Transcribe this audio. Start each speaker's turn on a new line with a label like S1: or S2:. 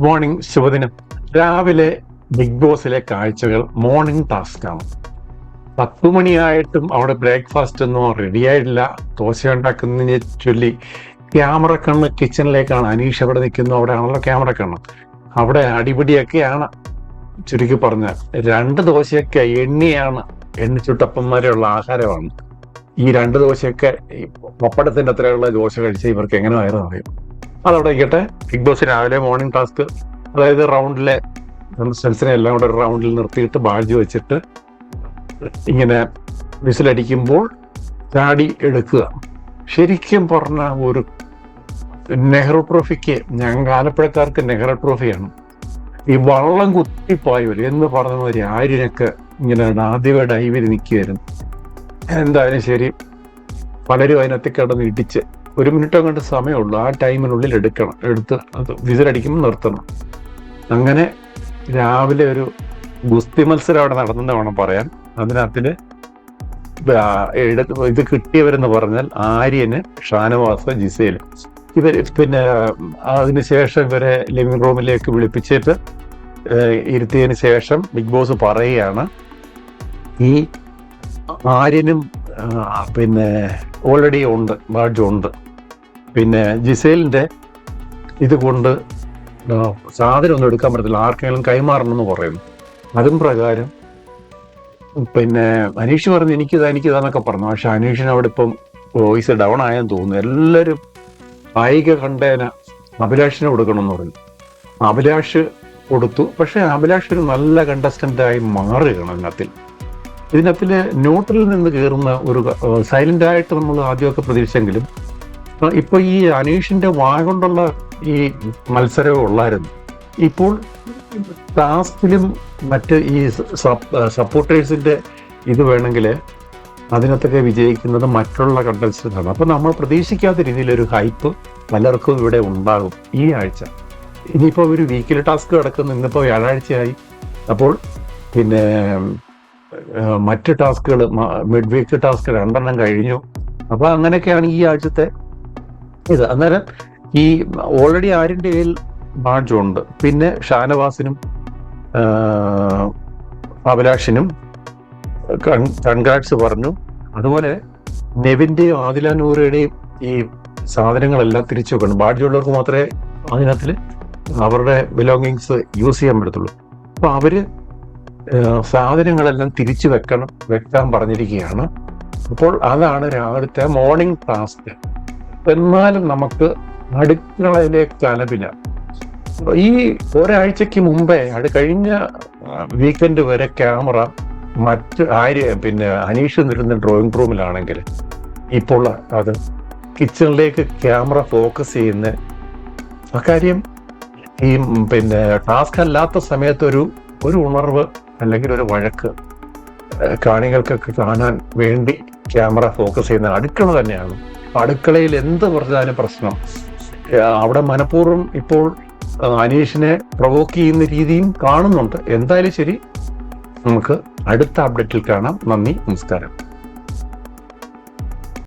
S1: Morning ശുഭദിനം. രാവിലെ big ബോസിലെ കാഴ്ചകൾ മോർണിംഗ് ടാസ്ക് ആണ്. 10 മണിയായിട്ടും അവിടെ ബ്രേക്ക്ഫാസ്റ്റ് ഒന്നും റെഡിയായിട്ടില്ല. ദോശ ഉണ്ടാക്കുന്നതിനെ ചൊല്ലി ക്യാമറ കണ്ണ് കിച്ചണിലേക്കാണ്. അനീഷ് അവിടെ നിൽക്കുന്നു, അവിടെ ആണല്ലോ ക്യാമറ കണ്ണ്. അവിടെ അടിപിടിയൊക്കെയാണ്. ചുരുക്കി പറഞ്ഞാൽ 2 ദോശയൊക്കെ എണ്ണിച്ചുട്ടപ്പന്മാരെയുള്ള ആഹാരമാണ്. ഈ 2 ദോശയൊക്കെ പപ്പടത്തിന്റെ അത്രയുള്ള ദോശ കഴിച്ച് ഇവർക്ക് എങ്ങനെ വയറ് അറിയും. അതവിടെ ഇരിക്കട്ടെ. ബിഗ് ബോസ് രാവിലെ മോർണിംഗ് ടാസ്ക്, അതായത് റൗണ്ടിലെ കൺസ്റ്റൻസിനെ എല്ലാം കൂടെ ഒരു റൗണ്ടിൽ നിർത്തിയിട്ട് ബാഡ്ജ് വെച്ചിട്ട് ഇങ്ങനെ വിസിലടിക്കുമ്പോൾ ചാടി എടുക്കുക. ശരിക്കും പറഞ്ഞ ഒരു നെഹ്റു ട്രോഫിക്ക്, ഞങ്ങൾ ആലപ്പുഴക്കാർക്ക് നെഹ്റു ട്രോഫിയാണ്. ഈ വള്ളം കുത്തിപ്പായൂര് എന്ന് പറഞ്ഞ ഒരു ആര്യനൊക്കെ ഇങ്ങനെ ആദ്യമേ ഡൈവിൽ നിൽക്കുമായിരുന്നു. എന്തായാലും ശരി, പലരും അതിനകത്ത് കിടന്ന് ഇടിച്ച് 1 മിനിറ്റ് അങ്ങോട്ട് സമയമുള്ളൂ. ആ ടൈമിനുള്ളിൽ എടുത്ത് അത് വിസിലടിക്കുമ്പോൾ നിർത്തണം. അങ്ങനെ രാവിലെ ഒരു ഗുസ്തി മത്സരം അവിടെ നടന്നെന്ന് വേണം പറയാൻ. അതിനകത്തില് ഇത് കിട്ടിയവരെന്ന് പറഞ്ഞാൽ ആര്യന്, ഷാനവാസ്, ജിസേൽ. ഇവർ പിന്നെ അതിനുശേഷം ഇവരെ ലിവിംഗ് റൂമിലേക്ക് വിളിപ്പിച്ചിട്ട് ഇരുത്തിയതിന് ശേഷം ബിഗ് ബോസ് പറയുകയാണ്, ഈ ആര്യനും പിന്നെ ഓൾറെഡി ഉണ്ട്, ബാഡ്ജ് ഉണ്ട്. പിന്നെ ജിസേലിൻ്റെ ഇത് കൊണ്ട് സാധനം ഒന്നും എടുക്കാൻ പറ്റത്തില്ല, ആർക്കെങ്കിലും കൈമാറണമെന്ന് പറയുന്നു. അതും പ്രകാരം പിന്നെ അനീഷ് പറഞ്ഞു എനിക്കിതാന്നൊക്കെ പറഞ്ഞു. പക്ഷെ അനീഷിന് അവിടെ ഇപ്പം വോയിസ് ഡൗൺ ആയെന്ന് തോന്നുന്നു. എല്ലാവരും കായിക കണ്ടേന അഭിലാഷിനെ കൊടുക്കണമെന്ന് പറഞ്ഞു. അഭിലാഷ് കൊടുത്തു. പക്ഷെ അഭിലാഷ് ഒരു നല്ല കണ്ടസ്റ്റൻ്റായി മാറുകയാണ്. ഇതിനകത്തിൽ ന്യൂട്രലിൽ നിന്ന് കയറുന്ന ഒരു സൈലന്റ് ആയിട്ട് നമ്മൾ ആദ്യമൊക്കെ പ്രതീക്ഷിച്ചെങ്കിലും ഇപ്പൊ ഈ അനീഷിന്റെ വായ കൊണ്ടുള്ള ഈ മത്സരവും ഉള്ളായിരുന്നു. ഇപ്പോൾ ടാസ്കിലും മറ്റ് ഈ സപ്പോർട്ടേഴ്സിന്റെ ഇത് വേണമെങ്കിൽ അതിനകത്തൊക്കെ വിജയിക്കുന്നത് മറ്റുള്ള കണ്ടസ്റ്റൻ്റാണ്. അപ്പൊ നമ്മൾ പ്രതീക്ഷിക്കാത്ത രീതിയിലൊരു ഹൈപ്പ് പലർക്കും ഇവിടെ ഉണ്ടാകും ഈ ആഴ്ച. ഇനിയിപ്പോൾ ഒരു വീക്കിലി ടാസ്ക് കിടക്കുന്നു. ഇന്നിപ്പോൾ വ്യാഴാഴ്ചയായി. അപ്പോൾ പിന്നെ മറ്റ് ടാസ്കുകൾ, മിഡ് വീക്ക് ടാസ്ക് 2 കഴിഞ്ഞു. അപ്പൊ അങ്ങനെയൊക്കെയാണ് ഈ ആഴ്ചത്തെ ഇത്. അന്നേരം ഈ ഓൾറെഡി ആര്യൻ്റെ കയ്യിൽ ബാഡ്ജ് ഉണ്ട്. പിന്നെ ഷാനവാസിനും അഭിലാഷിനും കൺഗ്രാറ്റ്സ് പറഞ്ഞു. അതുപോലെ നെവിന്റെയും ആദില നൂറയുടെയും ഈ സാധനങ്ങളെല്ലാം തിരിച്ചു വെക്കണം. ബാഡ്ജ് ഉള്ളവർക്ക് മാത്രമേ അതിനകത്തിൽ അവരുടെ ബിലോങ്ങിങ്സ് യൂസ് ചെയ്യാൻ പറ്റത്തുള്ളൂ. അപ്പൊ അവര് സാധനങ്ങളെല്ലാം തിരിച്ചു വെക്കാൻ പറഞ്ഞിരിക്കുകയാണ്. അപ്പോൾ അതാണ് രാവിലത്തെ മോർണിംഗ് ടാസ്ക്. എന്നാലും നമുക്ക് അടുക്കളയിലേക്ക് അലപില്ല. ഈ ഒരാഴ്ചക്ക് മുമ്പേ, കഴിഞ്ഞ വീക്കെൻഡ് വരെ ക്യാമറ മറ്റ് പിന്നെ അനീഷ് നിരുന്ന ഡ്രോയിങ് റൂമിലാണെങ്കിൽ ഇപ്പോൾ അത് കിച്ചണിലേക്ക് ക്യാമറ ഫോക്കസ് ചെയ്യുന്ന അക്കാര്യം ഈ പിന്നെ ടാസ്ക് അല്ലാത്ത സമയത്ത് ഒരു ഉണർവ് അല്ലെങ്കിൽ ഒരു വഴക്ക് കാണികൾക്കൊക്കെ കാണാൻ വേണ്ടി ക്യാമറ ഫോക്കസ് ചെയ്യുന്ന അടുക്കള തന്നെയാണ്. അടുക്കളയിൽ എന്ത് പറഞ്ഞാലും പ്രശ്നം. അവിടെ മനഃപൂർവ്വം ഇപ്പോൾ അനീഷിനെ പ്രൊവോക്ക് ചെയ്യുന്ന രീതിയും കാണുന്നുണ്ട്. എന്തായാലും ശരി, നമുക്ക് അടുത്ത അപ്ഡേറ്റിൽ കാണാം. നന്ദി, നമസ്കാരം.